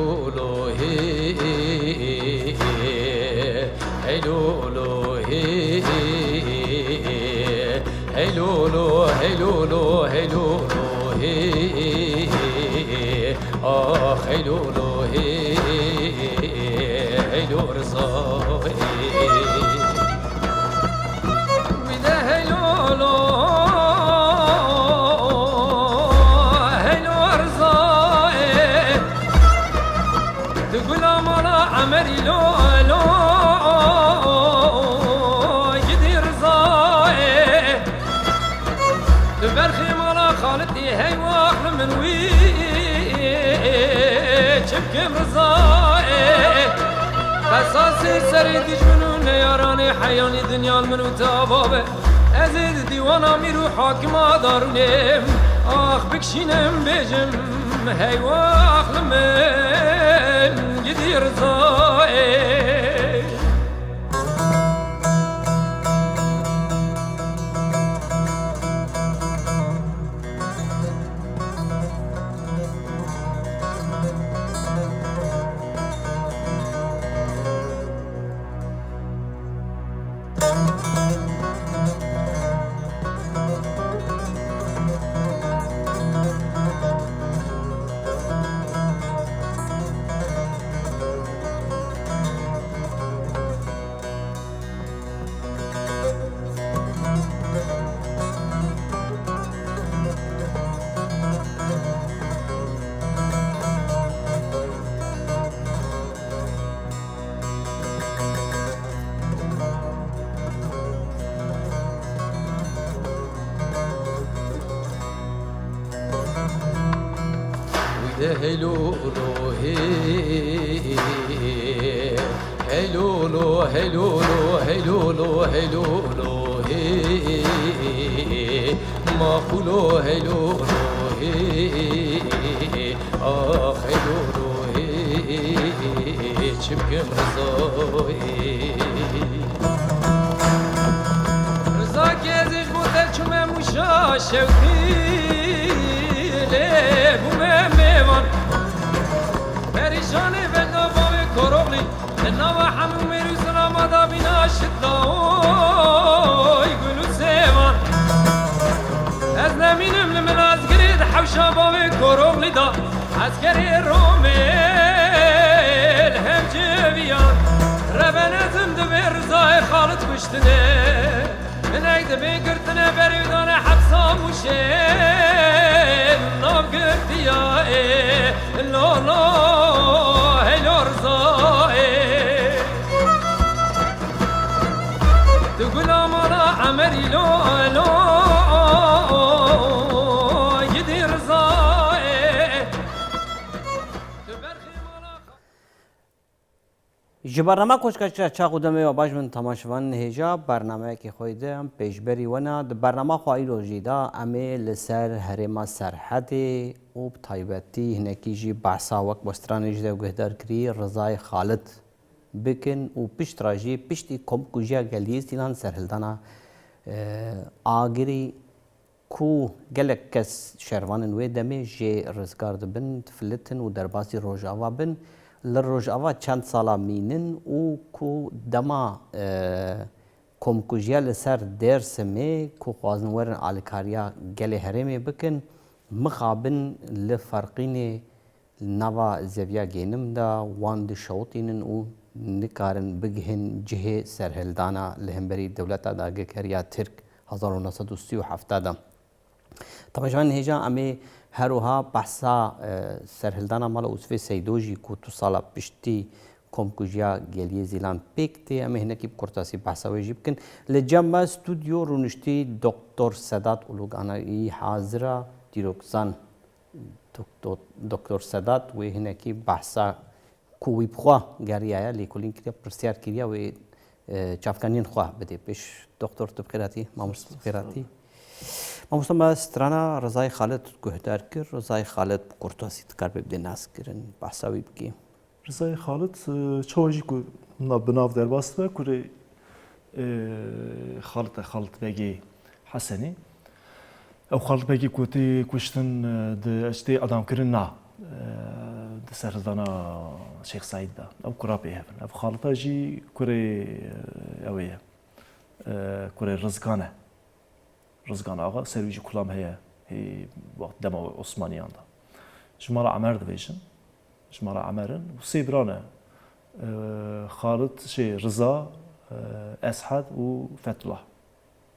هلولو هلولو هلولو هلولو هلولو آخ هلولو هلو رضای وده هلولو هلو رضای تقول مالا عمري لو لو يدي رضای تبرخي مالا خالتي هي واحلى من وي شبكم رضائي قصاصي سريد جنون ياراني حياني دنيا المنو تابابه ازيد ديوانا ميرو حاكما دارونيم اخ بكشينم بيجم هاي واخل من يدي رضائي هلولو هلولو هلولو هلولو هلولو ماقولو هلولو آخ هلولو چبکم رضای رضا گزش بودل چومه موشا شوقی لبومه میوان پریشانی بگا باوی کروغلی نوا همون میرو سلام دا بینا شدای گلو سیوان از نمینم لمن از گرید حوشا باوی کروغلی دا از گری رومیل هم جویان ربنتم دبی رضای خالد کشتنه منك دبي قرتنا بريدان حبسا موشين نام قرت يا لو لو هلو رضائي تقول مالا عمري لو لو يدي رضائي جبرنامه کوچکش چاقو دمه و باش من تماشوان هجا برنامه که خویده هم پیشبری ونا برنامه خواهی رو جیدا امی لسر هرما سرحد و بطایبتی هنکی جی بحثا وقت بسترانی جده و گهدار کری رضای خالد بکن و پشت راجی پشتی کم کجیا گلیز دیلان سرهلدانا آگری کو گلک کس شروان وی دمه جی رزگار دبن تفلتن و درباسی روژاوا بن للرجعوا چند سالا مینن و کو دما کمکوژیا لسر درس می کو خوازن ورن آلکاریا گل هرمی بکن مخابن لفرقین نوا زویا گینم دا وان شوطینن و نکارن بگهن جه سرهلدانا لهمبری دولتا دا گکریا ترک 1937 دا طبعا جوان هجا امی هروها بحثا سرهلدانا مالا اوسفی سیدوجی کو تو سالا پشتی کمکوژیا گلیه زیلان پیکتی امی هنکی بکرتاسی بحثا ویجی بکن لجمع استودیو رونشتی دکتر سداد اولوگانایی حاضره دیروکزان دکتر سداد و هنکی بحثا کوی بخوا گری آیا لیکولین کریا پرسیار کریا و چافکانین خواه بده پیش دکتر تو بخیراتی مامورس بخیراتی مامورس ما استرانا رضای خالد گهدار کرد رضای خالد کرتاسی تکار ببده ناس کردن بحثا وی بکی رضای خالد چوجی کو بناف در باست و کوری خالد بگی حسنی او خالد بگی کوتی کشتن د اشتی ادم کردن نه سردانا شیخ سعید دا او قرابه هفن او خالتا جی کره اویه کره رزگانه آقا سرویجی کلام هیا هی وقت دم عثمانیان دا جمال عمر دویشن جمال عمرن و سیبرانه خالد şey Rıza, Esad و Fethullah.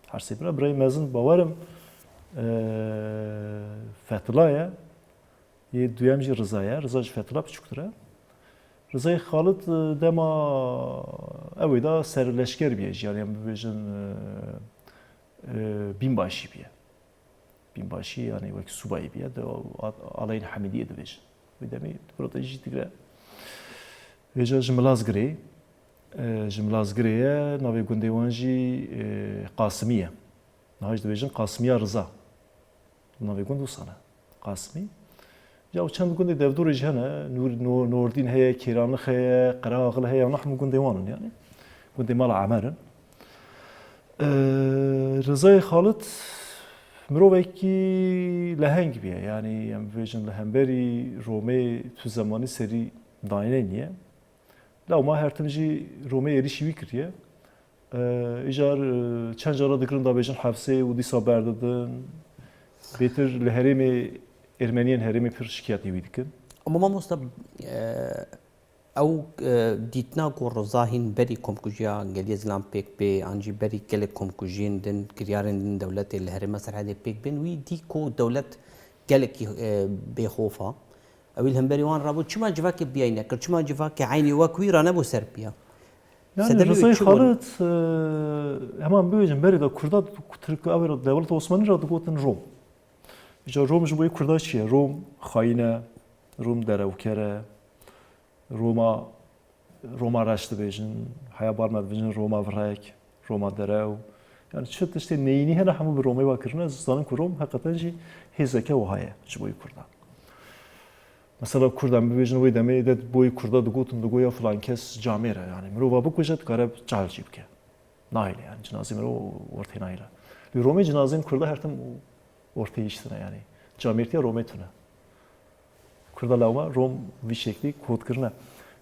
Her sefere burayı mezun bavarım Fethullah'a ye duyamcı Rıza'ya, Rıza'cı Fethullah küçüktüre. Rıza'yı Halid dema evvela serleşker bir yani bugün binbaşı bir. Binbaşı yani belki subay bir de alayın Hamidiye de bir. Bu demi burada ciddi Veja Jimlazgirê, Jimlazgirêye navê gundê wan jî Qasimiye ye. Nahê ji dibêjin Qasimiya Rıza. Navê gund wisa ne. Qasimi. Ya çend gundê devdorê jî hene, Nurdîn heye, Kêranlix heye, Qirağil heye, ew hemû gundê wan in yani. Gundê mala Emer'in. Rızayê Xalid mirovekî leheng bûye. Yani em bibêjin li hemberî Romê tu zemanî serî dayînê niye. La ma her temci Roma'ya erişivi kiriye. İcar çend jara dikirin da bejin hapse û dîsa berdidin. Betir li herêmê Ermeniyen herêmê pir şikayetî wî dikin. Ama mamosta ew dîtina ku Rıza hîn berî komkujiya Geliyê Zilam pêk bê an jî berî gelek komkujiyên din kiryarên din dewletê li herêma Serhedê pêk bên wî dî ku dewlet gelekî bêxofa. Evil hemberî wan rabû çima civakê biyayî nekir, çima civakê eynî wek wî ra nebû ser piya. Yani Rıza'yı Xalid hemen bibêjin berê de Kurda Türk avê devleta Osmanî ra digotin Rom. İca Rom ji bo yê Kurda çi ye? Rom xayîn e, Rom derewker e, Roma reş dibêjin, heya bar me dibêjin Roma virek, Roma derew. Yani çi tiştê neyînî hene hemû bi Romê ve kirine zanin ku Rom heqeten jî hêzeke wiha ye ji bo yê Kurda. Mesela Kurdan bibêjin wê demê de boyê Kurda digotin digoya filan kes camê re yani mirova bikuje dikare cehil jî bike. Nahîle yani cinazê mirov ortaya nahîle. Li Romê cinazên Kurda her tim ortaya iştine yani. Camêrtiya Romê tune. Kurda lawma Rom vî şeklî kod kirine.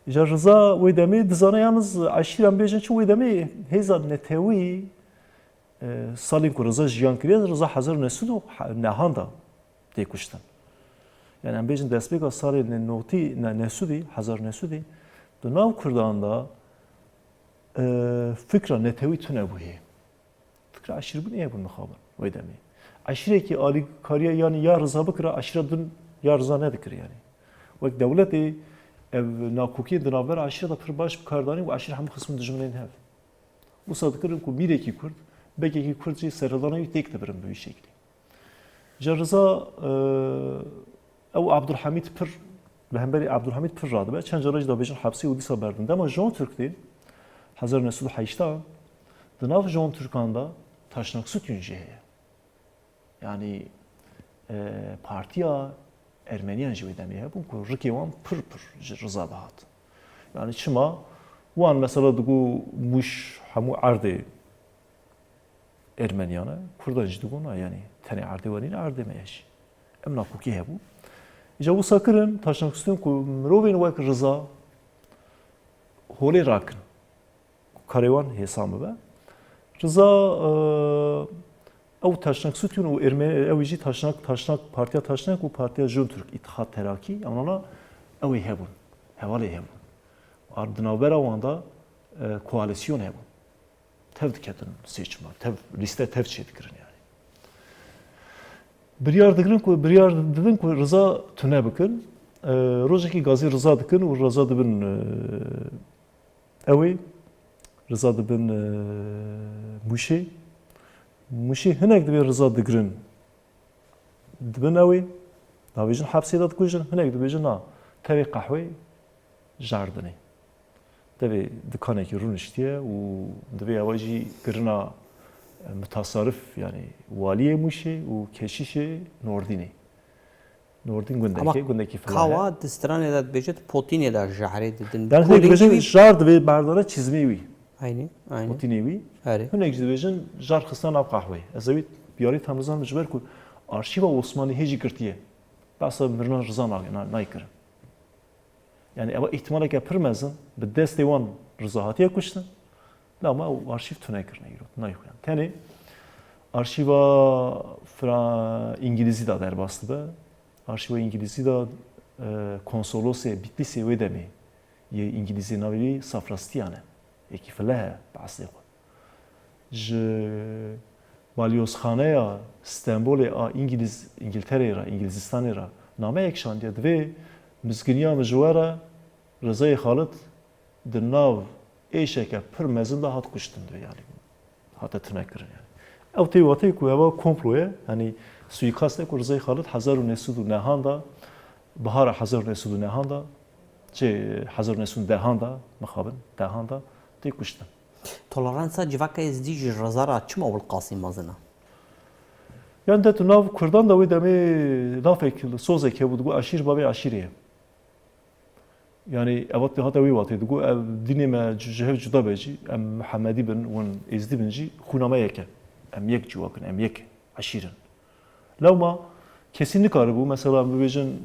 İca Rıza wê demê dizane yalnız eşîran bêjin çi wê demê hêza netewî salên ku Rıza jiyan kiriye Rıza Hezar Nesud û Nehan da tê kuştin. Yani em bêjin destpêka salê notî Nesudî, Hezar Nesudî di nav Kurdan da fikra netewî tune bûye. Fikra eşîrbûnê ye bûn mixabin wê demê. Eşîrekî alîkariya yani ya Rıza bikira eşîra din ya Rıza nedikir yani. Wek dewletê ev nakokiyên di navbera eşîra da pir baş bikardanî û eşîr hemû xismên dijminên hev. Wisa dikirin ku mîrekî Kurd, bekekî Kurd jî serhildana wî têk dibirin bi wî şeklî. Ja Rıza ew Abdülhamid pir li hemberî Abdülhamid pir radibe çend jara jî da bêjin hepsî û dîsa berdin. Dema Jon Türk'tê Hezar Nesud heyşta di nav Jon Türkan da Taşnaksutun jî heye. Yani partiya Ermeniyan jî wê demê hebûn ku rikê wan pir ji Rıza dihat. Yani çima wan mesela digo Muş hemû erdê Ermeniyan e Kurdan jî digon yani tenê erdê wanî erdê me ye jî. Em nakokî hebû. İca wisa kirin Taşnaksutun ku mirovên wek Rıza holê rakin. Karê wan hêsan bibe. Rıza ew Taşnaksutun û ew jî Taşnak Partiya Taşnak û Partiya Jon Türk İttihat Terakî emana ew ê hebûn. Hevalê hebûn. Ar di navbera wan da koalîsyon hebûn. Tev diketin seçima. Lîste tev çê dikirin yani. Biryar didin ku Rıza tune bikin. Rojekî gazî Rıza dikin û Rıza dibin ew ê Rıza dibin Muşê. Muşê hinek dibe Rıza digirin. Dibin ew ê navêjin hepsê da dikujin hinek dibêjin na tevê qehwê jardinê. Devê dikanekî rûniştiye û divê ewa jî kirina mutasarrif yani valiyê Muşê û keşişê Nordînê. Nordîn gundekî filan. Kawa di stranê de dibêje Potînê de jehrê didin. Yani hinek dibêjin jar divê berdana çizmê wî. Aynı. Potînê wî. Herê. Hinek jî dibêjin jar xistan av qehwê. Ez evî biyarî temizan ji ber ku arşîva Osmanî hê jî girtiye. Besa mirina Rıza naykirin. Yani ama ihtimalle ki pırmezin bir desteği wan rızahatiye kuştun. Ama o arşiv tüne kirne yürüt. Ne yok yani. Tani arşiva İngilizce de derbastı be. Arşiva İngilizce de konsolosya Bitlis'e ve demi. Ye İngilizce navi Safrastiyane. Eki felehe baslı. Balyozxaneya İstanbul'e İngiltere'ye İngilizistan'e name ekşan diye ve mizginiya mecvara Rıza'yı Halit de nav eşeke pır mezin de hat kuştun diyor yani. Hatta tünekirin yani. Ev teyvatı ku eva komploya yani suikast ku Rıza'yı Halit Hazaru Nesudu Nehanda Bahara Hazaru Nesudu Nehanda Hazaru Nesudu Dehanda mekhabin Dehanda tey kuştun. Toleransa civaka ezdi ji razara çim avul Qasım mazına. Yani de nav Kurdan da ve demi lafek sozek bu bu aşir babe aşiriye. Yani evet hatta ve vatı bu dinime cehev cuda beji em Muhammedi bin ve ezdi binci khunama yeke. Em yek civakın em yek aşirin. Lama kesinlik arı bu mesela bu bejin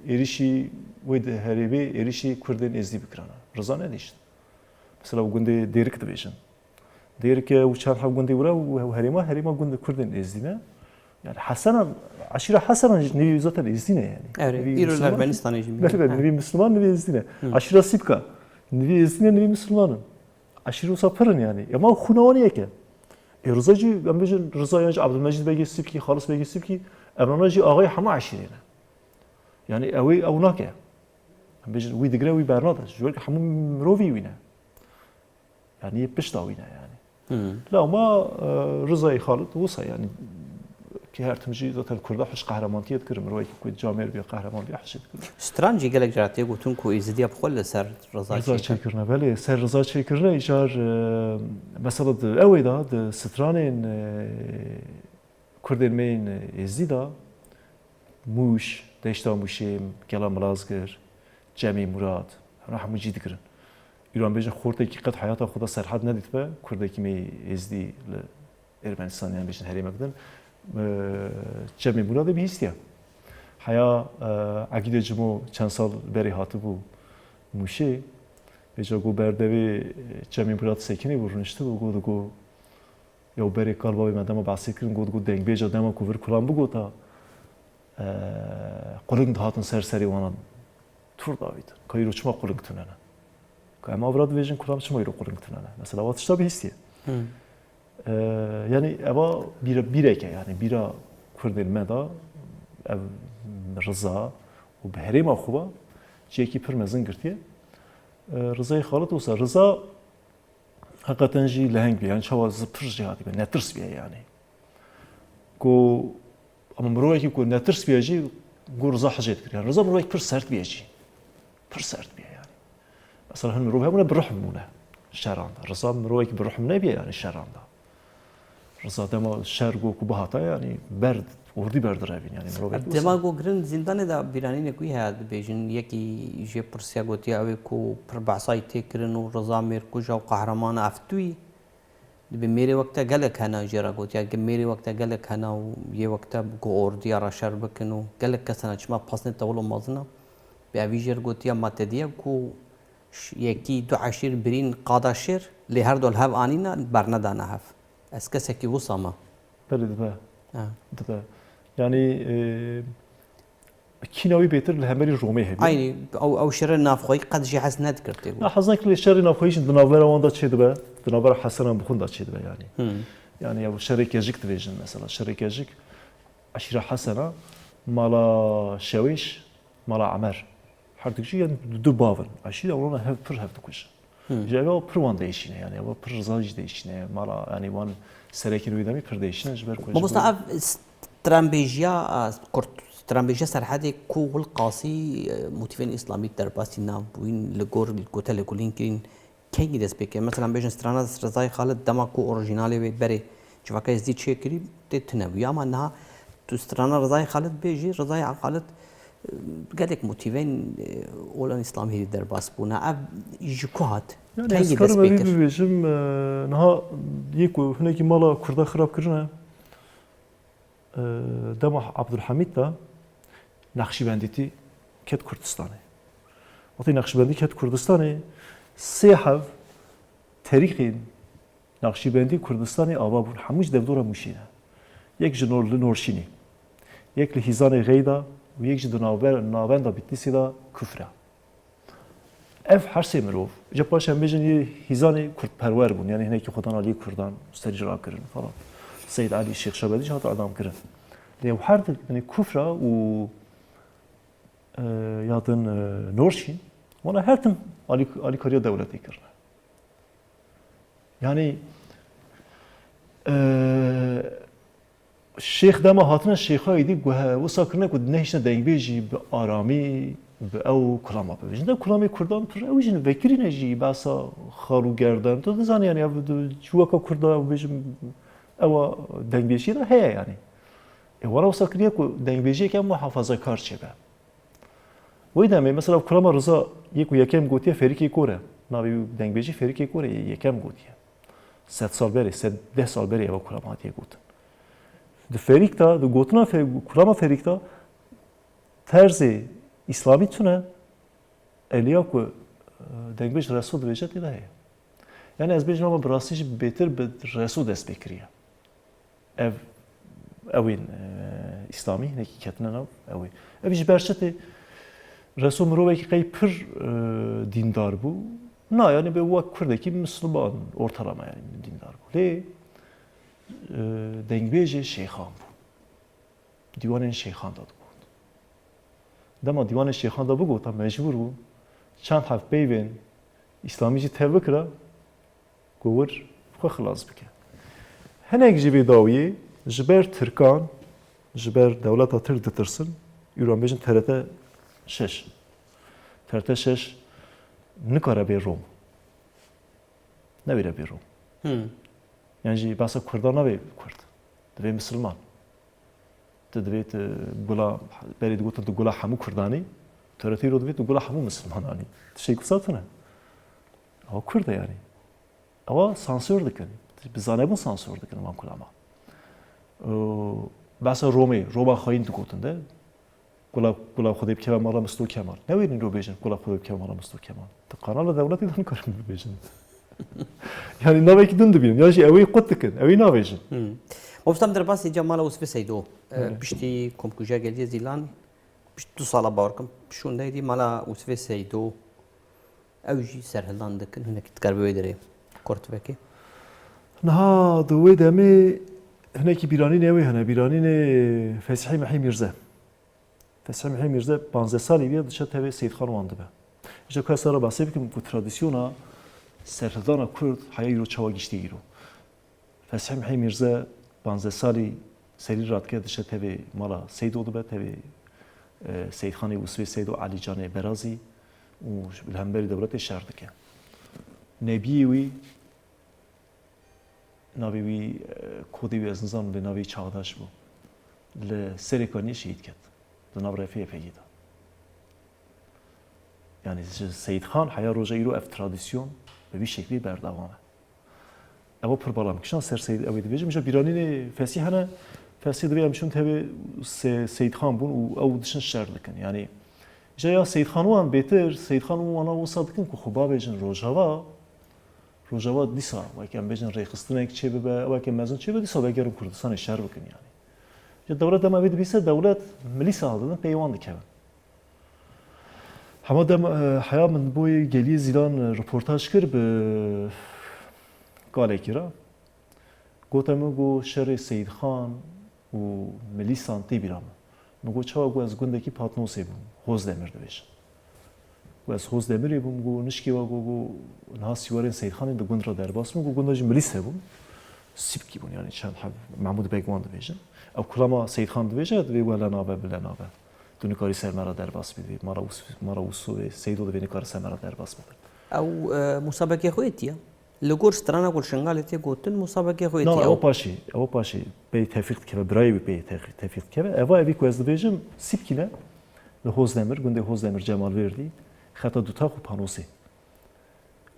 erişi ve de heribi erişi Kurdan ezdi bikrana. Rıza ne işte. Mesela bu günde derik de bejin. Derik ya uçan ha günde vura ve herima günde Kurdan ezdine. Yani Hasan aşire Hasan nevi zaten ezdine yani. Evet. İran Ermenistan'ı jimi. Evet, nevi Müslüman nevi ezdine. Aşire Sipka. Nevi ezdine nevi Müslümanın. Aşire usapırın yani. Ama hunavani yeke. Rızacı ben bejin Rıza yani Abdülmecid Bey Sipki, Halis Bey Sipki, Emranacı ağay hama aşirene. Yani evi avnake. Ben bejin vi digre vi bernada. Jüvel ki hamu mrovi wine. Yani yepmiş da wine yani. La ama Rıza'yı Halit olsa yani ki her tümcü zaten Kurda hoş kahramaniyet kırım. Roy ki camir bir kahraman bir haşit kırım. Stranci gelek jaratiye gotun ku ezdiya bxol ser Rıza çekirne veli ser Rıza çekirne icar mesela de evi da de stranın Kurdin meyin ezdi da Muş, Deşta Muşim, Gelam Malazgir, Cemi Murad, rahmu ciddi kırın. İran bejin xorteki qat hayata xuda serhad nedit be Kurdaki meyi ezdi Ermenistan yani bejin herimekden Cemi Murad bir histiya. Haya akide cimo çand sal beri hatı bu Muşi beja go berdevi Cemi Murad sekini vurunuştu bu go ya beri kalba ve madama bahsetkirin go deng beja dama kuvur kuran bu go ta qulung hatın serseri wana tur David. Kayır uçma qulung tunana. Ama avrad vejin kuram çıma yürü qulung tunana. Mesela vatışta bir histiye. Yani eva bir eke yani bira Kurdilme da ev Rıza و بهریم خوبه چیه کی پر مزن گرتیه رضای خالد olsa Rıza hakikaten ji leheng bir yani çava zıpır cihati be netırs bir yani ko ama mroy ki ko netırs bir ji go Rıza hajet kir yani Rıza mroy pır sert bir ji pır sert bir yani mesela hem mroy buna bir ruhmuna şeranda Rıza mroy ki bir ruhmuna bir yani şeranda Rıza dema şer go ku bahata yani berd ordi berdir evin yani mroy demago grin zindane da birani ne kuy hayat bejin yeki je persya gotiya ave ku perbasay tekrin u Rıza mer ku jaw qahraman aftui be mere vakta galek hana jera gotiya ke mere vakta galek hana ye vakta go ordi ara şer bekinu galek kasana çma pasne tawlo mazna be avijer gotiya matediya ku yeki du ashir birin qadaşir li her dol hav anina barnadana hav eskaseki vusama belli de be yani kinavi beter lehmeri Roma'ya hebi. Aynı o şerre nafqayı qad jihaz net kirti. Hazan ki şerre nafqayı için dınavlara onda çeydi be. Dınavlara Hasan'ın bukhunda çeydi be yani. Yani ya bu şerekecik divejin mesela şerekecik aşira Hasan'a mala şeviş mala Amer. Her tükçü yani du bavın. Aşira ona hep pır hep tukuş. Java o pır van değişine yani o pır rızaj değişine mala yani van serekin vidami pır değişine jber koyacak. Babasta استرامبيجيا سرحدي كول قاسي موتيفين اسلامي درباسي ناف بوين لغور الكوتل كولين كين كاي دس بك مثلا بيجن سترانا رضاي خالد دماكو اوريجينالي بري جواكا ازدي تشيكري تتنبي اما انها تو سترانا رضاي خالد بيجي رضاي خالد قالك موتيفين اولان اسلامي درباس بونا اب يجكوات كاي دس بك بيجم نها يكو هناك مالا كردا خراب كرنا دما عبدالحمید da Nakşibenditi ket Kürdistan'ı. وقتی نقشبندی کرد کردستانی سه حو تاریخی نقشبندی کردستانی آوا بود هموش دفتر موشینه یک جنور لنورشینی یک لحیزان غیدا و یک جد ناوند بیتیسی دا کفره اف هر سه مروف جا پاش هم بیشن یه هیزان کرد پرور بون یعنی هنگی خودان علی کردان استجرا کردن فلان سید علی شیخ شبادی شات آدم کردن لیو هر دل یعنی کفره و یادن نورشین وانا هر تم علی کاریا دولتی کردن yani شیخ دما هاتن شیخای دی و ساکرنه کد نهشن دنگبیجی به آرامی به او کلاما ببیجن ده کلامی کردان پر اویجن وکری نجی باسا خارو گردن تو دزانی یعنی جوکا کردا ببیجن او دنگبیجی ده هیا یعنی وارا ساکرنه کد دنگبیجی کم محافظه کار چه به ویدم مثلا کلاما رضا یک و یکم گوتیه فریکی کوره ناوی دنگبیجی فریکی کوره یکم گوتیه 100 سال بری 110 سال بری او کلاماتیه گوتن د فریکتا د گوتنا کلاما فریکتا طرز اسلامی تونه الیا کو دنگبیج رسول وجهت ده yani ez bejma ma brastiş beter be resul dest bekriye evin İslami neki ketine nav ev ji berçete resul miroveki qeypir dindar bu na yani be vak kurdaki Müslüman ortalama yani dindar bu le دنگبیج شیخان بود دیوان شیخان داد بود دما دیوان شیخان داد بود تا مجبور بود چند هفته بیون اسلامی جی تبه کرد گور خو خلاص بکن هنگ جبی داویه جبر ترکان جبر دولت تر دترسن ایران بیشن TRT 6 نکاره بی روم نبیره بی روم yani basa Kurdar nabe Kurd, dve Müslüman. Dve gula beri digotan tu gula hamu Kurdani, töreti ro dve tu gula hamu Müslüman ani. Şey kusatına. Ama Kurd yani. Ama sansür dikin. Biz zanebun sansür dikin man kulama. Basa Roma hain digotan de. Gula xudib ke mala Mustafa Kemal. Ne verin ro bejin gula xudib ke mala Mustafa Kemal. Ta kanala devleti dan karim bejin. yani naveki döndü benim. Ya şey evi kutluken, evi navejin. Moftam derbasi Cemal Usfi Seydo. Pişti komkuja geldi zilan. Pişti 2 sala barkım. Şundaydı mala Usfi Seydo. Evji serhlandıkın. Hünek tkarbe edere. Kort veki. Naha dove demi hüneki birani nevi hene. Birani ne Fesih Mehi Mirza. Fesih Mehi Mirza 15 sali bir dışa teve Seyid Khan wandı be. İşte kasara bahsediyorum bu tradisyona سرهدان کرد حیای رو چوا گشتی رو. فسح محی میرزا 15 سالی سری رات کرد داشت تبی مالا سید او دبه تبی سید خانی وسوی سید و علی جان برازی و بالهمبری دولت شهر دکه. نبیوی نبیوی کودی و از نظام به نبی چهادش بو. ل سرکانی شهید کرد. دنبال رفیع پیدا. yani Seyid Khan haya roja iro ev tradisyon به شکلی بردوامه. اما پر بالام کشان سر سید اوید بیچ میشه بیرانی فسیح نه فسیح دویم چون تبی سید خان بون او دشن شر لکن یعنی جایا سید خانوان بهتر سید خانوان انا وصل کن که خوبا بیچن روجاوا دیسا و که بیچن ریخستنه که چه به و که مزن چه به دیسا بگیرم کردستان شر بکن یعنی جا دولت دم اوید بیسه دولت ملی سالدن پیوان دکن همه دم حیا من بوی گلی زیلان رپورتاج کرد به گاله کرا گفتم گو شر سید خان و ملی سانتی بیرام مگو چه گو از گنده کی پاتنوسی بوم حوز دمر دویش گو از حوز دمری بوم گو نشکی و گو نهاسی وارن سید خانی به گند را در باس مگو گنداج ملی سبوم سیب کی بون یعنی چند حب محمود بیگمان دویش او کلاما سید خان دویش دوی ولا نابه بلا نابه دونی کاری سرمرا در باس بیدی مارا وسوی سیدو دوی کاری سرمرا در باس بیدی او مسابقه خویتیه لگور سترنا کل شنگالتی گوتن مسابقه خویتیه نه او پاشی به تفیق که برای به تفیق که اوا اوی کوز دویجم سیب کینه لحوز دمر گنده حوز دمر جمال وردی خطا دوتا خو پانوسی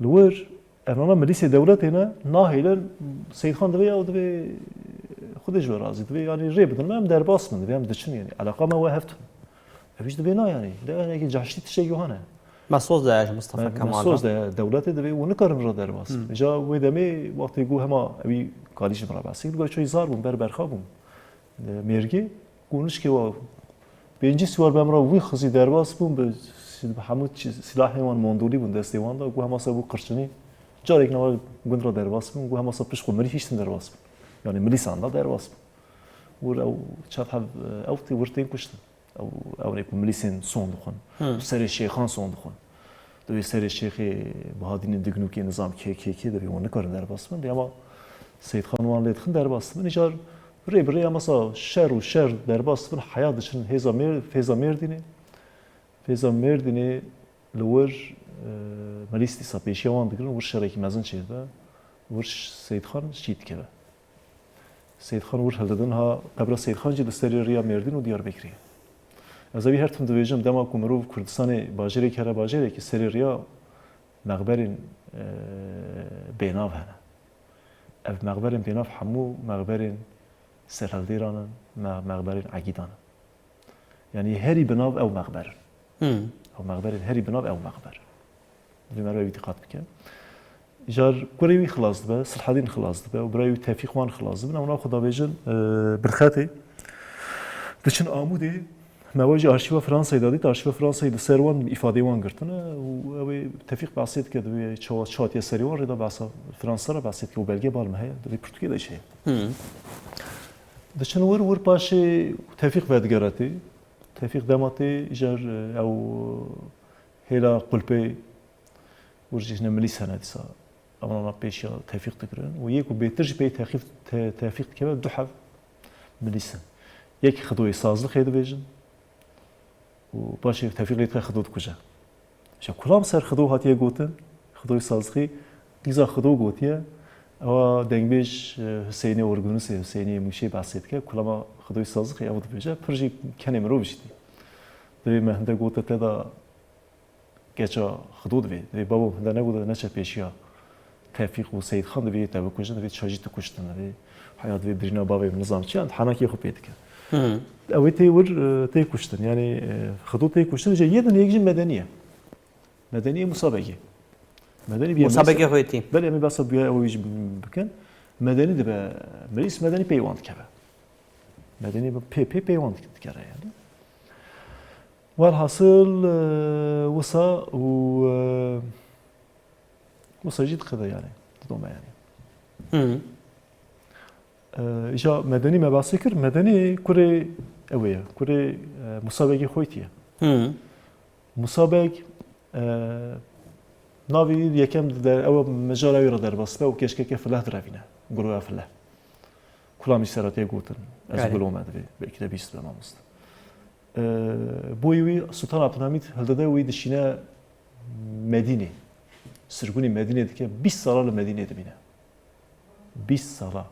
لور امروز ملیس دولت اینا نه هیلن سید خان دوی او دوی خودش ورازی دوی یعنی ری بدن من در باس من دوی هم دچن یعنی علاقه ما و هفت اویش دوی نه یعنی ده یکی جاشتی تشه یوهانه مسعود داش مصطفى كمال مسوز دولت دوی و نکارم را در باس جا و دمی وقتی گو هما اوی کالیش مرا باسی گو چوی زار بوم بر برخابم مرگی گونش که و بینجی سوار بمرا وی خزی در باس بوم به همون سلاح همان ماندولی بوم دستی وان دا گو هما سبو قرچنی جار یک نوار گوند را در باس بوم گو هما سبش خو مری هیچ در باس بوم یعنی ملی ساندا در باس بوم و او چات هف او تی ورتین کشتن او نیکو ملی سن سون دخون سر شیخان سون دخون دوی سر شیخ بهادین دگنوکی نظام کی دوی اون نکارن در باس بوم اما سید خان وان لید خن در باس بوم نجار ری مثلا شر و شر در باس بوم حیات دشن فیزا مردینه لور ملیستی سپیشی وان دگرن ور شرکی مزن چیه با ور سید خان شید که با سید خان ور هلدن ها قبل سید خان جد سری ریا مردین و دیار بکریه از اوی هر تم دویجم دما کومرو کردستان باجری کره باجری که سری ریا مقبرین بیناو هنه اف مقبرین بیناو همو مقبرین سرهلدیرانن مقبرین عقیدانن یعنی هری بناو او مقبرن او مقبرین هری بناو او مقبر بمرو اعتقاد بکن جار كوريوي خلاص دبا صلحادين خلاص دبا وبرايو توفيق وان خلاص دبا انا خدا بيجن برخاتي دشن آمودي مواجه ارشیو فرانسه دادی ارشیو فرانسه د سروان ifade وان گرتنه و توفیق بحثیت که دوی چات سریوان ردا بحث فرانسه را بحثیت که و بلگه بالمه دوی پرتغال دشه دشن ور باشه توفیق ودگراتی توفیق دماتی جار او هلا قلبي ورجينا ملي سنه ديسا انا بيشا توفيق تكرن ويكو بيترج بي توفيق كبا دحف ملي سن يك خدوي سازل خيد بيجن وباشي توفيق ليت خدود كوجا شا كلام سر خدو هاتيه غوتن خدوي سازخي ديزا خدو غوتيه او دنگبيش حسيني اورگونس حسيني مشي باسيت كه كلام خدوي سازخي اود بيجا پرجي كنمرو بيشتي دوي مهنده غوتت دا geçe hudud ve babu da ne bude ne çepeşiya Tevfik ve Seyid Xan da bir tabi kuşun ve çajit kuştun ve hayat ve birine babam nizam çan hanaki xop etdik. Evet te kuştun yani hudud te kuştun je yedin yegin medeniye. Medeniye musabeki. Medeni bir مسابقه خويتي بل emi basa bir oyic bikin medeni de be melis medeni peyvand kebe. Medeni pe peyvand kere yani. والحاصل وصا جد كذا يعني دوما يعني إجا مدني ما باسكر مدني كوري أويا كوري مسابقة خويتية مسابق ناوي يكمل در أو مجال أوي ردر بس بقى وكيش كيف فله درافينا قروها فله كلام يسراتي قوتن أزبلو ما أدري بكده بيست بما مست بویوی سلطان عبدالحمید هلداده وی دشینه مدینه سرگونی مدینه دیگه 20 ساله مدینه دبینه 20 ساله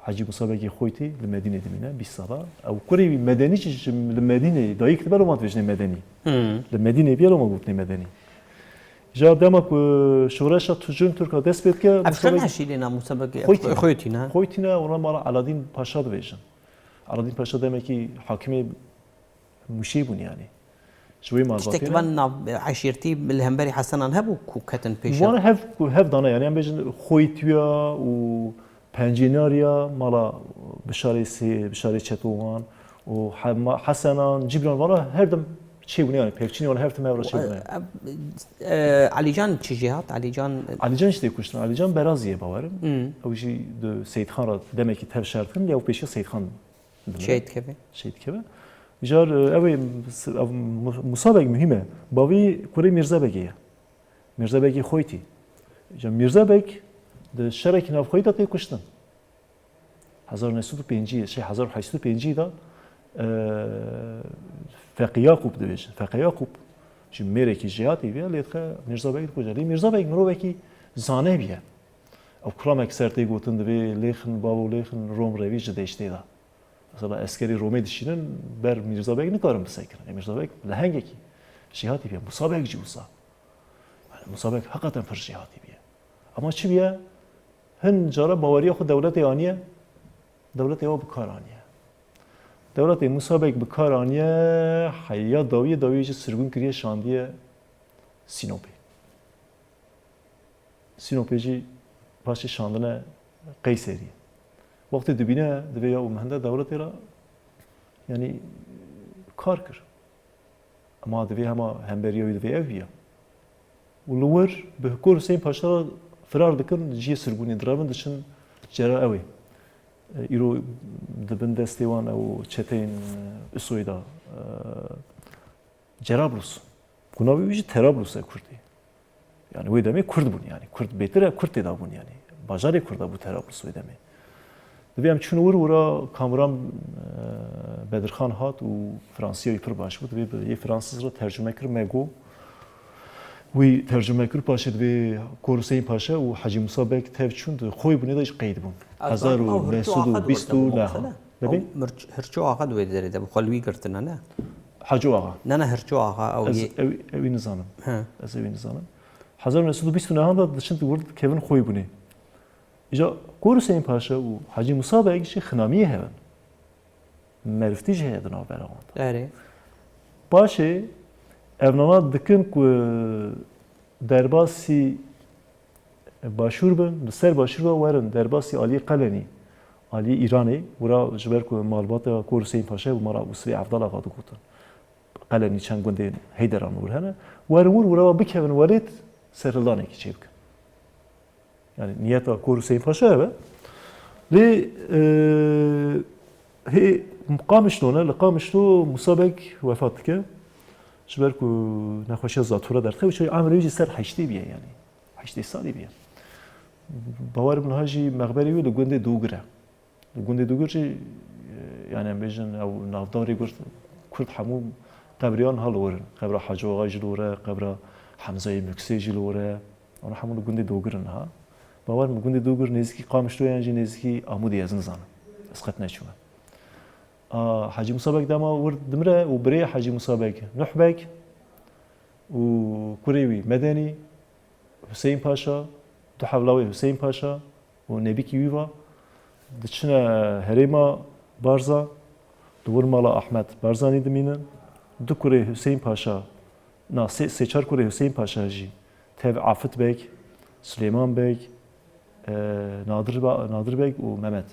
حاجی مسابقه خویتی لمدینه دبینه 20 ساله او کری مدنی چه لمدینه دایک تبرو مات وجنه مدنی لمدینه بیارو ما گفتنی مدنی جا دما شورش تجون ترکا دست بید که مسابقه هشیلینا مسابقه خویتینا خویتینا اونا مالا علادین پاشا دویجن علادین پاشا demek ki hakimi مشيبون يعني شوي ما زاتي تكبن عشيرتي بالهمبري حسنا هبو كوكتن بيشا وانا هف دانا يعني ام بيجن خويتيا و بنجيناريا مالا بشاري چتوان و حسنا جبران وانا هر دم چي بوني يعني پيفچيني وانا هر دم هر چي بوني علي جان چي جهات علي جان işte kuştun Ali Can Berazi'ye bavarım o işi de Seyit Khan ra demek ki tev şartın ya o peşi Seyit Khan şehit kebe jar ev musabek mühime bavi kure Mirza Begiye Mirza Begi khoyti jar Mirza Beg de şerek nav khoyta te kuştun 1905 şey 1805 da Faqih Yaqub demiş Faqih Yaqub şimdi mereki cihati bir letka Mirza Beg kujali Mirza Beg mroveki zane biye o kram ekserti gotun de lexin babu lexin Rom revici değişti da mesela askeri Rom'e dişinin ber Mirza Beg ne karım bisekir Mirza Beg lehenge ki cihati biye musabekci olsa yani musabek hakikaten fır cihati biye ama çi biye hin cara bavariya xu devlet yaniye devlet eva bu karaniye دولت موسابق بکارانیه حیا داویه چه سرگون کریه شاندیه سینوپی جی باشه شاندنه قیصریه وقتی دبینه دبیا و مهنده دولت را یعنی کار کرد اما دبی همه همبریه و دبی اویه ولور به کور حسین پاشا فرار دکن جیه سرگونی درابن دشن جرا اوی ایرو دبن دستیوان او چتین اسویدا جرابلس کناوی ویژه ترابلسه کردی yani o demi Kurd bun yani Kurd betere Kurd da bun yani bajarı Kurda bu Trablus o demi dibem çün ura kameram Bedirxan hat u Fransiyayı pir baş bu ve Fransızca tercüme kir mego ve tercüme kir paşa ve Koruseyin Paşa u Hacı Musa Bek tevçünd xoy bunu da hiç qeyd bun 1920 ne ببین هرچو آقا دوی داره ده بخوالوی گرتنه نه Hacı Ağa نه هرچو آقا او evi nizanım ez evi nizanım 1920 da dışında vurdu Kevin xoy bunu İca Koruseyin Paşa u Hacı Musa Bek şey xınamiye heven merfti jehedin haber اره باشه evnama dikin ku derbasi başur bin ser başur ve varın derbasi Ali Qaleni Ali İrani vura jber ku malbata ku Hüseyin Paşa bu mara usvi afdal ağa dukutun Qaleni çan gunde Heyderan vur hana var vura bikevin varit serlan ki çevk yani niyeta ku Hüseyin Paşa ve li he قامشنونه لقامشنو مسابق وفات که شبر کو نخوشی زاتورا درته و چه عمری ویجی سر 8 بیه یعنی 8 سالی بیه باور من هاجی مغبری و لگونده دوگره لگونده دوگر چه yani بیشن او نافداری گرد کرد همو قبریان هالورن قبر حاج آقا جلوره قبر حمزه مکسی جلوره آن همو لگونده دوگرن ها باور لگونده دوگر نزدیکی قامشنو یعنی نزدیکی آمودی از نزانه اسقط نشونه حاجی موسی بک دما ورد دمره و بري حاجی موسی بک نوح بک و كوريوي مدني حسين باشا تحولاوي حسين باشا و نبيك يوفا دچنا هريما بارزا دور مالا احمد بارزاني دمينن دو كوري حسين باشا نا سيچار كوري حسين باشا جي تب عافت بک سليمان بک نادر بک و ممت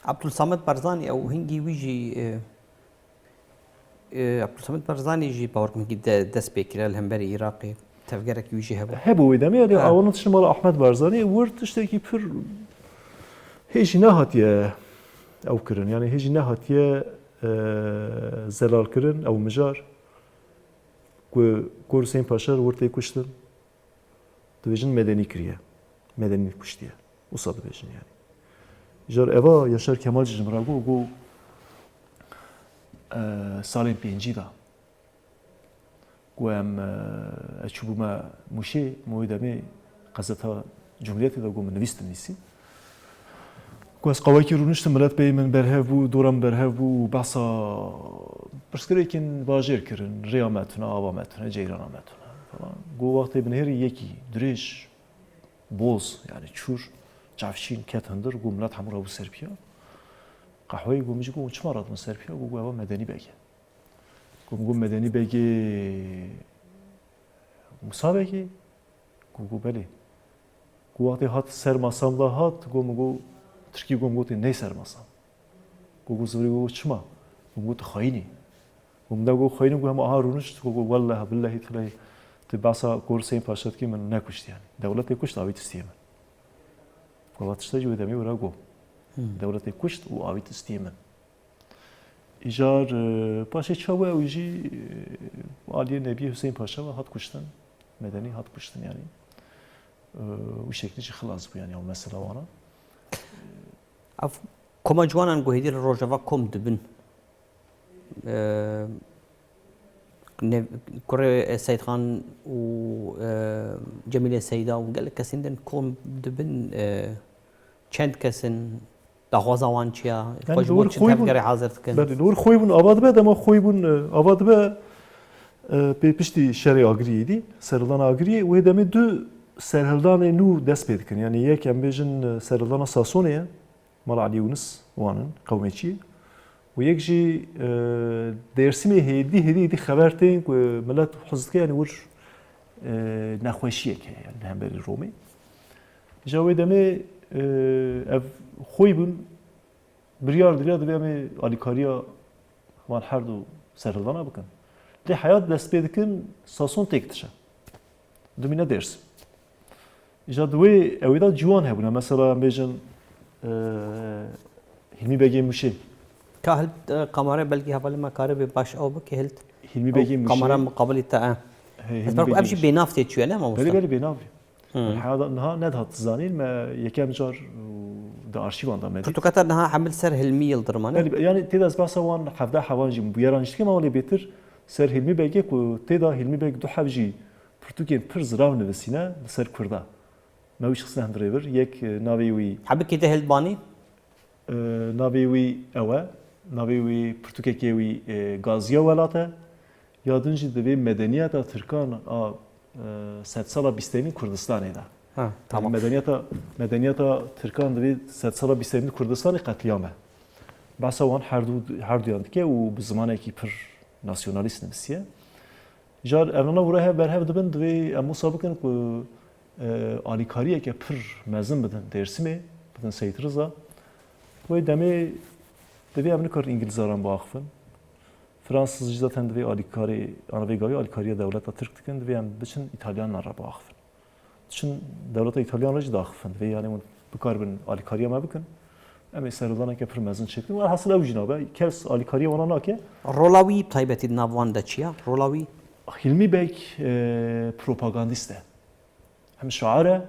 عبدالصمد برزانی او هنگی ویجی عبدالصمد برزانی جی باورک میگی دست بکره الهمبری عراقی تفکرک ویجی هبو هبو ویدمی yani avanın tışın mala Ahmet Barzani vurd tişteki pür hiç ne hatiye ev kirin yani hiç ne hatiye zelal kirin ev mijar ku Hüseyin Paşa vurtayı kuştun dövecin medeni kiriye medeni kuştiye usa dövecin yani Jar eva Yaşar Kemal Cimrago go salên pêncî da ku em çûbûme mûşê moyê demê qezeta Cumhuriyetê da ku min nivîstin nîsî ku ez qawekî rûniştim milet bey min berhev bû doran berhev bû behsa pirsgirêkên bajêr kirin rêya me tune ava me tune ceyrana me tune falan ku wextê binêrî yekî dirêj boz yani çûr Çavşin ketendir, gumlat hamura bu Serbiya. Kahveyi gumcu gum çmarat mı Serbiya? Gum eva medeni bege. Gum medeni bege Musa bege. Gum beli. Gum vakti hat sermasamla hat gum Türkiye gum ne sermasam. Gum zuri gum çma. Gum khayini. Gum da gum khayini gum aha runuş gum vallahi billahi tlahi tibasa Hüseyin Paşa ki men ne kuştu yani. Devlet kuştu avit isteyemem. Kuvatışta cüve demi ura go. Devleti kuşt u avit isteyemen. İjar paşa çava uji Ali Nebi Hüseyin Paşa ve hat kuştan medeni hat kuştan yani. Bu şekilde xılas bu yani o mesela ona. اف کما جوانان گوهیدی روجاوا کم دبن کره سید خان و جمیل سیدا و گل کسین دن کم دبن چند کسین داغوازوان چیا خوش بود چند تفکر حاضر کن بله نور خوی بون آباد به دما خوی بون آباد به پشتی شری آگریدی سرلان آگریه و دمی دو سرهلدان نو دست پید کن یعنی یک ام بیجن سرهلدان ساسونیه مال علی یونس وانن قومچی ويك جي درسمي هدي خبرتين وملات حزتك يعني ور نخوشيك يعني هم بري رومي جاوي دمي خوي بون بريار دريا دبي اليكاريا وان حردو سرلدانا بكن لي حياة دست بيدكن ساسون تكتشا دومينا درس إجا دوي أويدا جوان هبونا مثلا بيجن هلمي بيجي مشي كهلت قمرة بلكي هفال ما كاره بباش أو بكهلت هلمي بيجي مشي قمرة مقابل التاء بس برضو أمشي بينافتي شو أنا ما بلي مستوى بلي بينافي هذا نها ندها تزانين ما يكام جار دا أرشيفان دا مدي تو كتر نها حمل سر هلمي يلدرمانه يعني تيدا سباسا وان حفدا حوانجي بيرانجي كما ولي بيتر سر هلمي بيجي كو تيدا هلمي بيجي دو حبجي برتوكين برز راو نفسينا سر كردا ما ويش خصنا هندريفر يك نافيوي حبك كده هلباني نافيوي أوا نافيوي برتوكيكيوي غازيا ولاتا يادنجي دبي مدنيات تركان ست سالا بیستمین کردستانه ده. تمام. مدنیات ترکان دبی ست سالا بیستمین کردستانی قتلیامه. بس وان هر دو یاند که و به زمانی که پر ناسیونالیست نمیسیه. جار امروز وراه برها دبن دبی امو سابقن که آلیکاریه که پر مزن بدن درسیمه بدن سید رضا. و دبی امروز کار انگلیزاران با آخفن. Fransız zaten de alikari, anavegavi alikariye devleta Türk dikin ve hem bütün İtalyanlar ra bağıfın. Çünkü devleta İtalyanlar da bağıfın ve yani bu karbon alikariye mi bakın? Ama serulana ki pırmızın çekti. Var hasıl avcına be. Kers alikariye ona nakye. Rolavi taybeti navvan da çiya. Rolavi. Hilmi Bey propagandiste. Hem şaire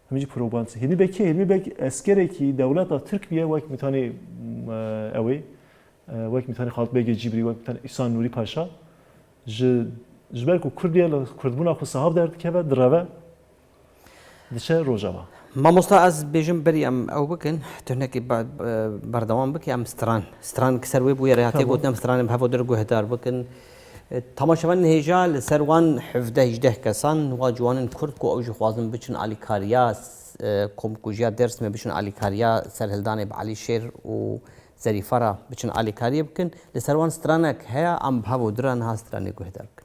hem propagandist. Hilmi Bey eskere ki devleta Türk bir vak mitani evi. وقت میتونی خالد بیگ جبری وقت میتونی ایسان نوری پاشا جبر کو کردیه کردبونا خو صاحب درد که و دراوه دشه روجاوا ما مستا از بیشم بریم او بکن تونکی بردوام بکی ام ستران کسر وی بوی ریاتی گوتنم ستران به هفودر گوه دار بکن تماشاون هجال سروان 17 کسان و جوانن کرد کو اوج خوازم بچن علی کاریا کم کوجیا درس می بچن علی کاریا سرهلدان به علی شیر و زریفارا بچن علی کاری بکن لسروان سترانک هیا ام بهو دران ها سترانی گوه دار بکن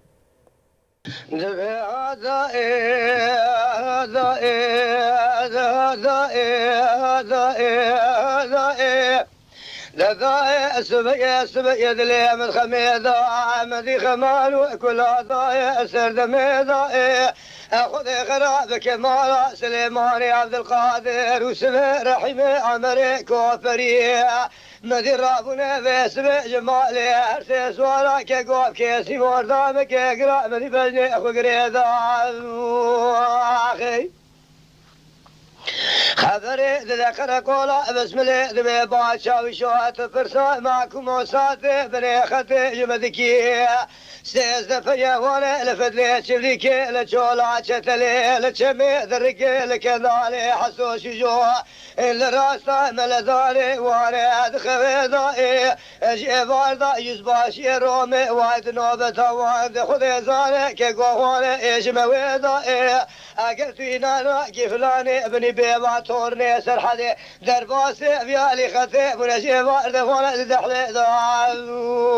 سبي دلي من خميدا مدي خمال وكل ضايع سرد ميدا أخذ خرابك مالا سليماني عبد القادر وسمي رحيم عمري كوفري مدي رابنا بسمي جمالي أرسيس وراك قوب كيسي وردامك يقرأ مدي بجني أخو قريدا أخي خبري ذكر قولا بسم الله ذبي باشا وشوات فرسان معكم وساتي بني خطي جمدكي سيز دفيا وانا لفدلي شبليكي لجولا شتلي لجمي ذرقي لكذالي حسوش جوا اللي راسا ملذالي وانا ادخوي ضائي اجي باردا يزباشي رومي وايد نوبتا وايد خذي زاني كي قواني ايش موي ضائي اقلتينا راكي فلاني ابني بيبا تورني سرحدي درباسي بيالي خطي ونجي بارد وانا دحلي ضاخي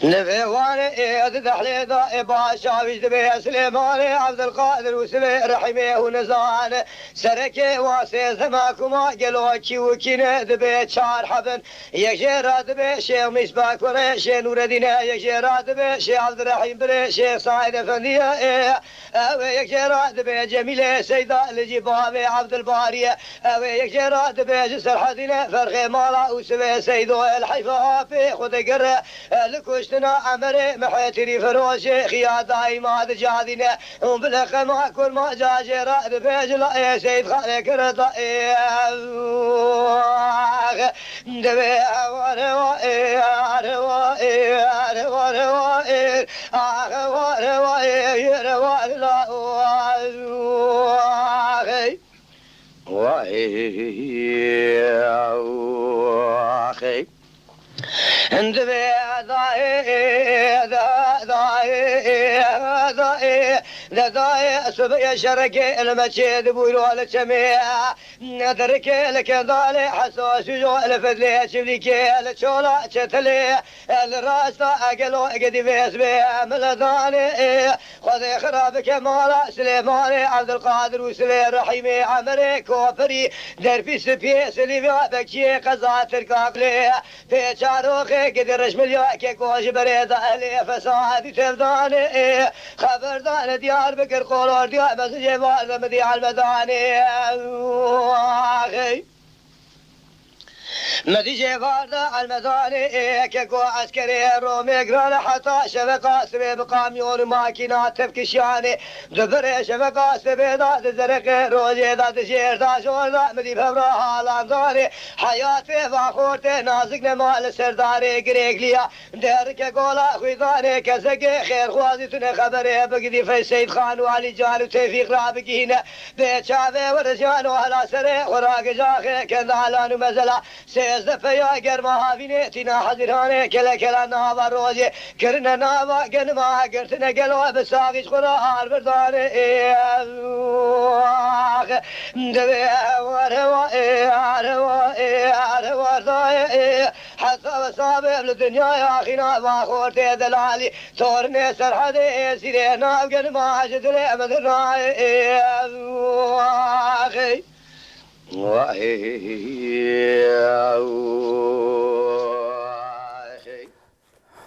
نبي وانا ايد دحلي ضاي باشا ويجدبي سليماني عبد القادر وسلي رحمي ونزان سركي واسي زماكما قلوكي وكينا دبي شار حبن يجيرا دبي شيخ مشباك وري شيخ نور الدين يجيرا دبي شيخ عبد الرحيم بري شيخ سعيد افنديه يجيرا دبي جميله سيده الجبابي عبد الباري يجيرا دبي جسر حدينه فرخي مالا وسبي سيدو الحيفا في خذ قره لكوشتنا عمري محيتري فروشي خياطاي ما جادينا وبالخ ما كل ما جاجرا دبيج لا يا سيد خالك رضا دبي عند ذا ذاي سبي شرك المشيد بولو الجميع ندرك لك ضالي حسوس جو الفدلي شبليك الشولا شتلي الراس اقلو قدي فيس بي ملذاني خذ خرابك مولا سليماني عبد القادر وسلي رحيمي عمري كوفري درفي سبي سليمي بكي قزات الكاقلي في شاروخي قدر رشمليو كيكوش بريد اهلي فسادي تبداني خبردان ديار بكر قولور ديار بس جيبان مدي على المداني نتيجة واردة المداني كيكو عسكري رومي قرال حتى شبكة سبي بقاميون ماكينات تفكشياني دبري شبكة سبي ذات زرق روجي ذات شير ذات شور ذات مدي بفرا حالانداني حياتي فاخورتي نازق نمال سرداري قريقليا ديرك قولا خويداني كزقي خير خوازي تني خبري بقدي في سيد خان وعلي جان وتوفيق رابقينا بيت شعبي ورجان وهلا سري وراق جاخي كذالان ومزلا سيزدف يا قرما هافيني تينا حزيراني كلا كلا نابا روزي كرنا نابا قنما قرتنا قلوا بساقش قرآن برداني دبي حتى بصابب للدنيا يا أخينا ما خورتي دلالي تورني سرحدي سيرينا قنما جدلي مدرنا أخي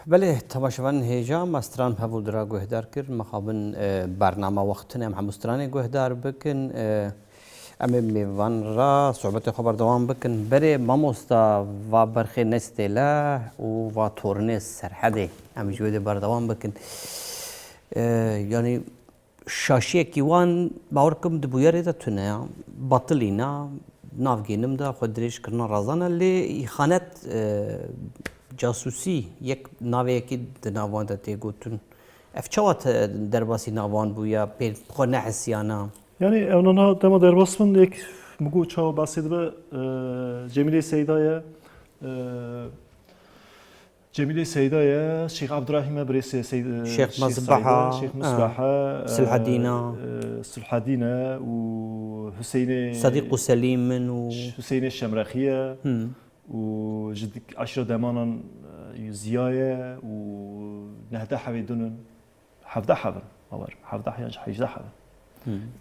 بله تماشاوان هیجا مستران هفول درا گوهدار کرد مخابن برنامه وقتنا هم مسترانی گوهدار بکن اما میوان را صحبت خبر دوام بکن بره ماموستا و برخی نستلا و تورنه سرحده هم جوده بردوام بکن یعنی شاشیه کیوان باورکم دبویاری دا تونه باطلینا نافگینم دا خود دریش کرنا رازانه لی خانت جاسوسی یک ناوی یکی دناوان دا تیگوتون اف چوات درباسی ناوان بویا پیر خود نحسیانا Yani evnana dema derbasmın ek mugu çağı bahsedibe Cemile Seyda'ya Şeyh Abdurrahim'e birisi Şeyh Mazbaha Şeyh Mazbaha Sülhadine ve Hüseyin'e صديق سليم و Hüseyin'e Şemrahiye و جدك عشرة دمانا زياية ونهدا حبيدون حفظة حبن أول حفظة يعني حيجدا حبن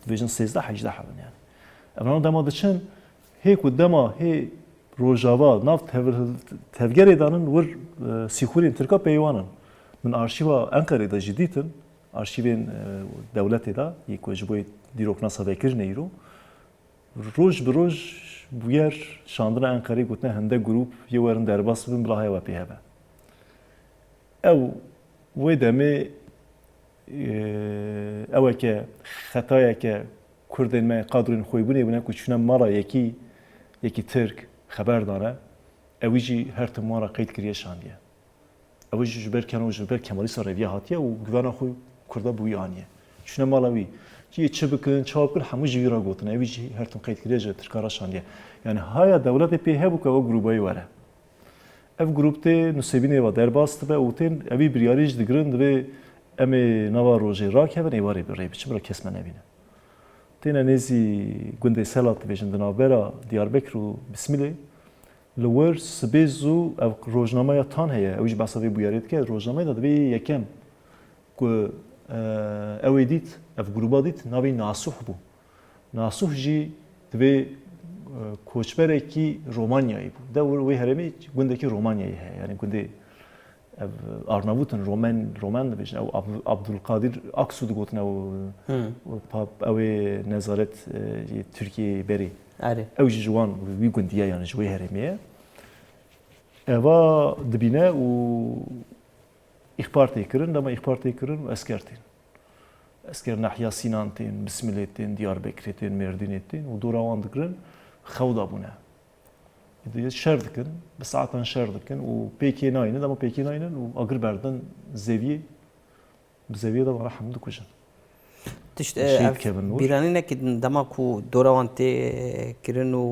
فيجن سيزدا حيجدا حبن يعني أنا دما دشن هيك ودما هي روجاوا نافت تفجري دانن ور سيخورين تركا بيوانن من أرشيفا أنقرة دا جديدن أرشيفين دولتي دا يكوجبوي ديروكنا سافكر نيرو روج بروج بویر شاندن انقره گوتنه هنده گروپ یه ورن درباس بین بلاهای و پیه با. او دمی اوه که خطایه که کردن ما قادرین خوی بونه بونه که چونه مارا یکی ترک خبر داره اویجی هر تمارا قید کریه شاندیه. اویجی جبر کنه و جبر کمالی سارویه هاتیه و گوانا خوی کرده بوی آنیه. چونه مالاوی ki çı bıkın, çabukun hamu jivira gotun. Evi her tüm kayıt kirece Türkara şandiye. Yani haya devlet epi hebu kava grubayı var. Ev grupte nusebine va derbast ve utin evi bir yarış digrin ve emi nava roje rak heven evari bir reybi çımra kesmen evine. Tena nezi günde selat ve jindana bera Diyarbakır bismillah. Lwer sbezu ev rojnamaya tan heye. Evi basavi bu yaret ke rojnamaya da ve yekem ku ev edit ev gruba dit navi nasuh bu. Nasuh ji ve koçbereki Romanya'yı bu. Da ve heremi gündeki Romanya'yı he. Yani günde ev Arnavut'un Roman da beşin. Ev Abdülkadir Aksu'du gotun ev nezaret Türkiye beri. Ev ji juan ve gündiye yani ji ve heremiye. Eva dibine u ihbar tekirin ama ihbar tekirin eskertin. Esker Nahya Sinan'tin, Bismillah'tin, Diyarbakır'tin, Merdin'tin u duravan dikirin xawda buna. Şer dikin, bir saatan şer dikin u peki nayını ama peki nayının u agır berden zeviye zeviye de var hamd kujun. تشت بیرانی که دما کو دوروان تی کرن و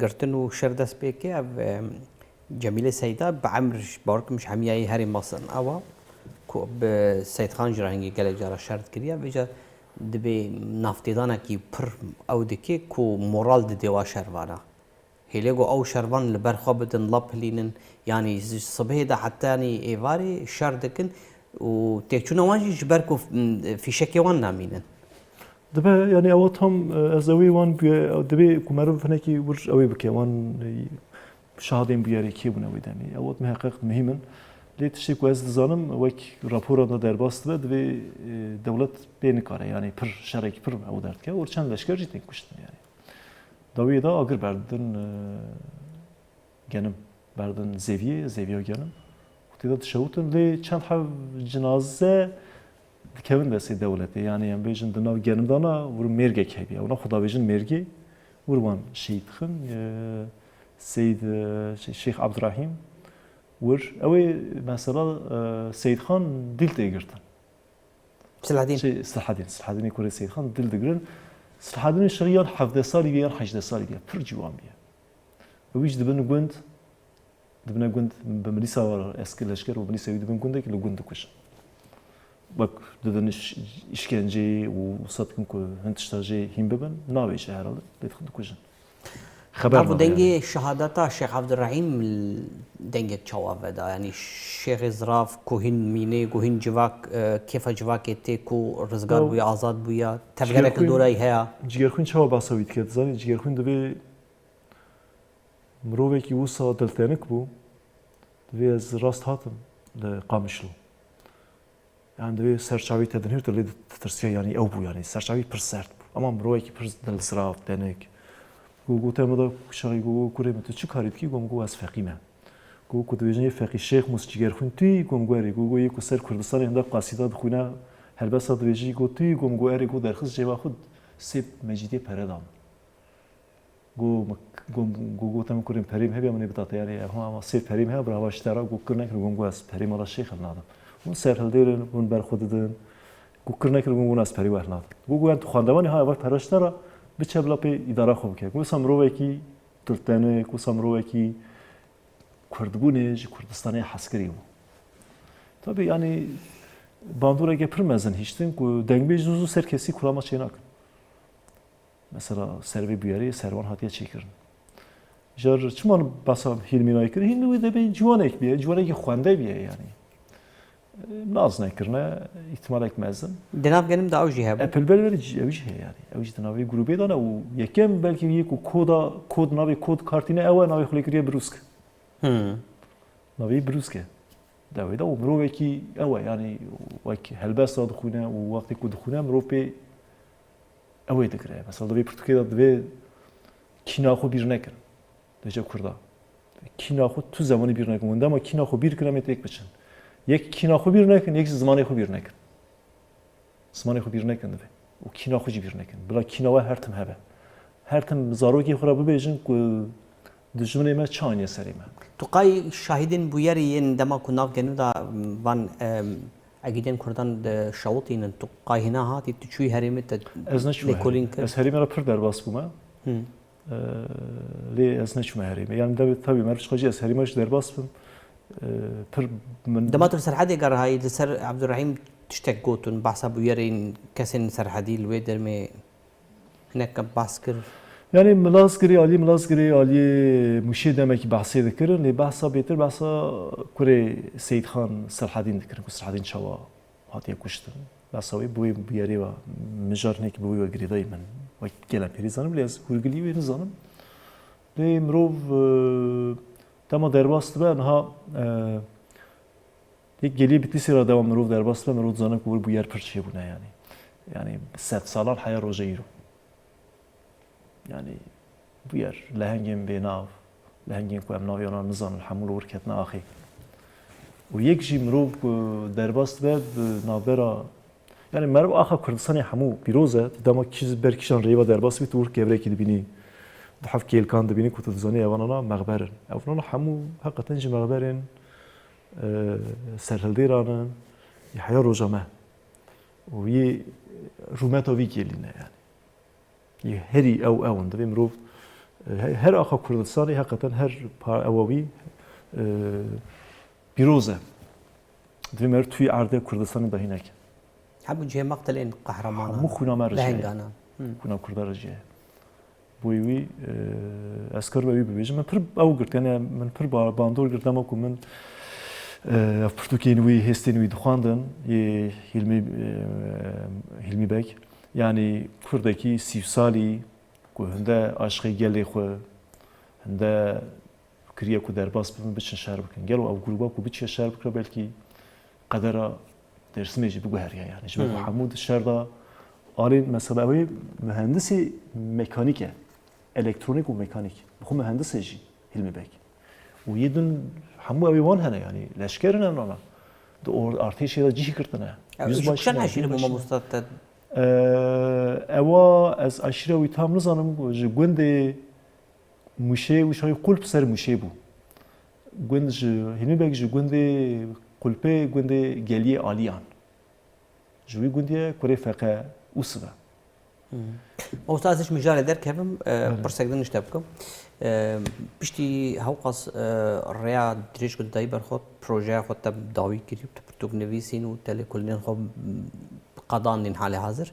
گرتن و شردس بیکی او جمیل سیدا بعمرش بارکمش همیایی هری مصن اوا کو به سید خان جرهنگی گله جارا شرط کریه بجا دبی نفتیدانه کی پر او دکی کو مورال ددی وا شروانه هیلگو او شروان لبرخواب بدن لب هلینن يعني صبح ده حتى يعني ايفاري شاردكن وتكشونا وانجي جبركو في شكي وان نامينن دبا يعني او tam ازوي وان دبي كمرو فنكي ور اوي بك وان شهادين بياري كي بنا ويداني او محقق مهمن لي تشي كويس زانم وك رابور دا درباست بد و دولت بين كاره يعني پر شرك پر او درد که اور چند لشکر جيتن كشتن يعني داوي دا اگر بردن گنم بردن زیویه گنم وقتی دا تشوتن لی چند حو جنازه کevin desi devleti yani yan bejin dinav genim dana vur merge kebi ona xuda bejin merge vurman şehitxin Seyyid Şeyh Abdurrahim vur evi mesela Seyyid Xan dil de girtin سلحدين Sılhadin kure Seyyid Xan dil de girin Sılhadin'in şeriyan 17 sali biyan 18 sali biyan pır civan biyan ve hiç dibine gund b'milisa var eski leşker ve b'milisa dibine gund ki gund kuş bak dedin işkence ve satın ku hentiştajı him beben navişe herhalde dedin kuşun خبر دنگی شهادتا شیخ عبدالرحیم دنگی چواب دا یعنی شیخ زراف کوهین مینه کوهین جواک کیف جواک تی کو رزگار بویا آزاد بویا تبگره که دورای هیا جگرخون چواب باسوید که زنی جگرخون دبی مروه کی وسا دلتنک بو دبی از راست هاتم لقامشلو yani دبی سرچاوی تدنیر تو لید ترسیه یعنی او بو یعنی سرچاوی پر سرد بو اما مروه کی پر دل زراف دنک گو تمام شغلی گو کره مت چی کارید کی گو از فقیمه گو کدویجنی فقی شیخ مسجگر خون توی گو اری گو یک سر کردستان هنده قصیده خونه هر بس دویجی گو توی گو اری گو درخص جوا خود سب مجیدی پردام گو تمام کریم پریم هبی منی بتاعت یعنی هم سب پریم ها برای واشترا گو کرنه که گو از پریم ala شیخ نادم اون سر هل دیرن اون بر خود دن گو کرنه که گو از پری ور نادم گو انت خواندمانی ها وقت پرشترا بچه بلا پی اداره خوب که کو سامروه کی تلتنه کو سامروه کی کردبونج کردستانی حسکری بو tabi yani bandura gepirmezin hiçtin ku dengbe zuzu serkesi kurama çenak mesela servi büyeri servan hatiye çekirin jar çman basam hilmina ekir hindu de be civan ekbiye civan ki xwende biye yani naz nekirne ihtimal ekmezdim دناب گنم دا اوجی هبو Apple belveri evci yani evci navi grubu da o yekem belki bir kod navi kod kartine eva navi xulekriye brusk navi bruske da o mro ki eva yani vaki helbas da dxune o vakti ku dxune mro pe eva dikre mesela da bir Türkiye'de ve kinaxu bir nekir deje kurda kinaxu tu zamanı bir nekir ama kinaxu 1 kilometre ek biçin یک کینا خو بیر نکن یک زمانی خو بیر نکن زمانی خو بیر نکن دوی و کینا خو جی بیر نکن بلا کینا و هر تم هبه هر تم زاروکی خورا ببیجن که دجمنه ما چانیه سری ما تو قای شاهدین بویری ین دما کو ناف گنو دا وان اگیدن کردن شاوتین تو قای هنا هاتی تو چوی هریمه تا از نشوه از هریمه را پر در باس بومه لی از نشوه هریمه یعنی tabii مرش خواجی از هریمهش در باس بوم دماتر سرحدي قال هاي لسر عبد الرحيم تشتك قوتون بحسب ويرين كسن سرحدي الويدر مي هناك باسكر yani ملازگری علی مشی demek bahsi dikirin li bahsa betir bahsa kure Seyyid Xan Sırhadin dikirin ku Sırhadin çava hatiye kuştun bahsa bu biyari ve mijarnek bu ve gridayı men ve gelen perizanım lez hurgili ve nizanım li mrov Tamam derbastı ben ha ilk geliyor bitti sıra devam mırov derbastı ben mırov zanım kubur bu yer pırçıya bu ne yani yani set salar hayal rojayiro yani bu yer lehengin benav lehengin ku emnav yana nizan hamul urketna ahi و یک جی مروف derbast ve nabera yani merv axa Kurdistan hamu piroze dama kiz berkişan reyva derbast bit ur gevrek dibini دحف كيل كان دبيني كنت تزاني أفنانا مغبرن أفنانا حمو حقا جي مغبرن سرهلديرانا يحيا روجامه وي روماتا في كيلنا يعني هري أو دبي مروف هر أخا كردستاني حقا هر أواوي بيروزة دوی مر توی عرض کردستان دهی نک همو جه مقتلين قهرمان همو خونا مرجعه لهنگانا خونا کرد رجعه بویوی اسکر بوی بیش من پر او گرت یعنی من پر باندور گرتم اکو من پرتوکینوی هستینوی دخواندن یه هیلمی بک یعنی کردکی 30 سالی که هنده عاشقی گلی خو هنده کریه کو درباس ببین بچن شهر بکن گلو او گروبا کو بچه شهر بکره بلکی قدره درس میجی بگو هریه یعنی جبه حمود شهر دا آلین مثلا اوی مهندسی مکانیکه الکترونیک و مکانیک بخو مهندسی جی هیلمی بک و یه دون همو اوی وان هنه یعنی لشکرن امرانا دو ارتشی دا جیه کرتنه شن عشیره بوما مستطد اوا از عشیره وی تام نزانم جه گوند موشه و شای قلب سر موشه بو گوند جه هیلمی بک جه گوند قلبه گوند گلی آلیان جوی گوندیه کره فقه اوسبه استاذش مجال در كيفم برسكدن اشتبكم بشتي هوقص الريا دريش قد دايبر خود بروجي خود تب داوي كريب تبرتوك نويسين وتالي كلين خود قضان حالي حاضر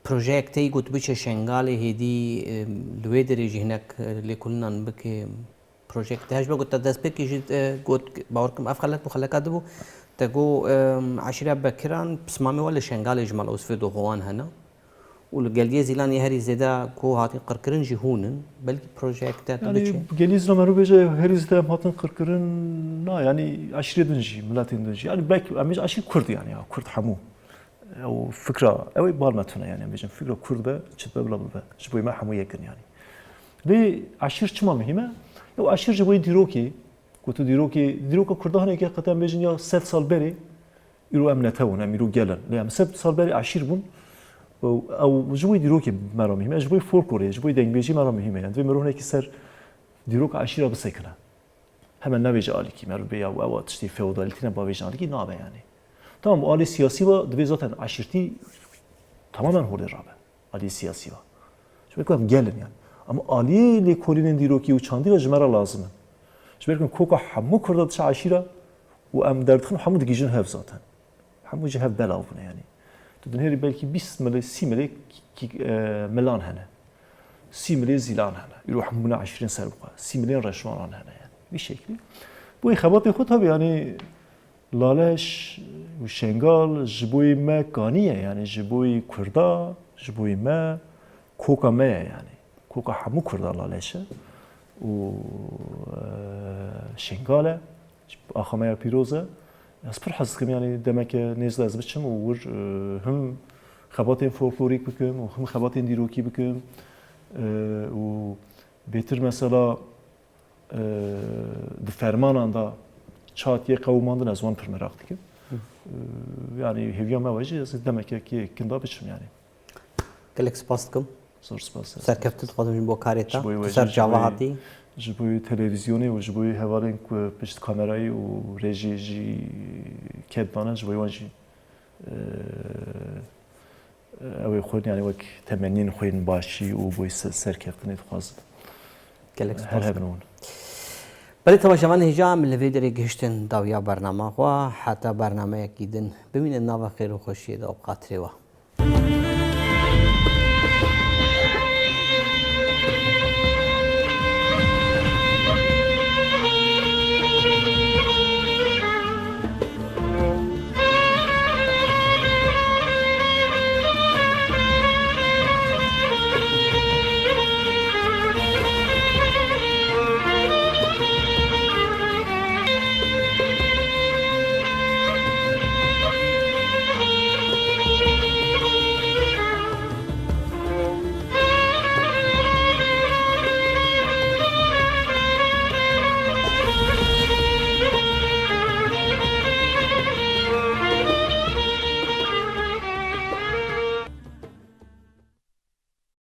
بروجي كتي قد بيش شنغالي هدي لوي دريجي هناك اللي كلنا نبك بروجي كتي هجبه قد تدس بك جد قد باوركم افخلت مخلقات دبو تقو عشرة بكران بسمامي ولا شنغالي جمال اوسفيدو غوان هنا والجالية زيلاني هاري زيدا كو هاتي قركرن جهونن بلكي بروجيكتات يعني جاليز لما رو بيجي هاري زيدا هاتن قركرن نا يعني عشرة دنجي ملاتين دنجي يعني بلاك أميز عشرة كرد يعني كرد حمو أو فكرة أو بالمتنا يعني أميز فكرة كرد بقى شتبه بلا بقى شبوي ما حمو يكن يعني ليه عشرة شما مهمة أو عشرة جبوي ديروكي كتو ديروكا كردها هناك قطعا بيجن يا 7 سال بري يرو أمنتهون أميرو جلن ليه 7 سال بري عشرة بون او جوی دیروکی مرا مهمه جوی فولکلوری جوی دنگبیجی مرا مهمه یعنی دوی مرونه کی سر دیروک عشیره بسکنه hemen نویج آلی کی مرو بیا و تشتی فئودالیتی نه باویج آلی کی نابه یعنی tamam آلی سیاسی و دوی zaten عشیرتی tamamen hurda rabe آلی سیاسی و شو بکنم gelin yani ama آلی لیکولین دیروکی و چاندی و جمره لازمه شو بکنم کوکا همو کرده تش عشیره و ام دردخن همو دیگیجن هف zaten همو جه هف بلاونه yani تدنهری belki 20 ملی 30 ملی ملان هنه 30 ملی زیلان هنه يروح همونه 20 سر بقى 30 ملی رشوان هنه yani bir şekli bu خبات خود tabi yani لالش و شنگال جبوی ما کانیه yani جبوی کردا جبوی ما کوکا ما yani کوکا همو کردا لالشه و شنگاله آخامه پیروزه از پر حس کنم یعنی دمک نیز از بچم و هم خباتین فولکلوریک بکن و هم خباتین دیروکی بکن و بهتر مثلا د فرمانان دا چاتیه قوماندن از وان پر مراق دیگه yani هیویام اوجی از دمک کی کندا بچم yani قالك سباستكم زور سپاس سر كفتت قدم بو كاريتا سر جواهاتي جبوی تلویزیونی و جبوی هوالین که پشت کامرایی و رژی جی کدبانه جبوی وانجی اوی خود یعنی وک تمنین خوین باشی و بوی سرکفتنی خواست قالك هر سباستكم هبنون بله تماشاوان هجام لفيدري گشتن داویا برنامه و حتی برنامه یکیدن ببینید ناو خیر و خوشی دا اوقات روا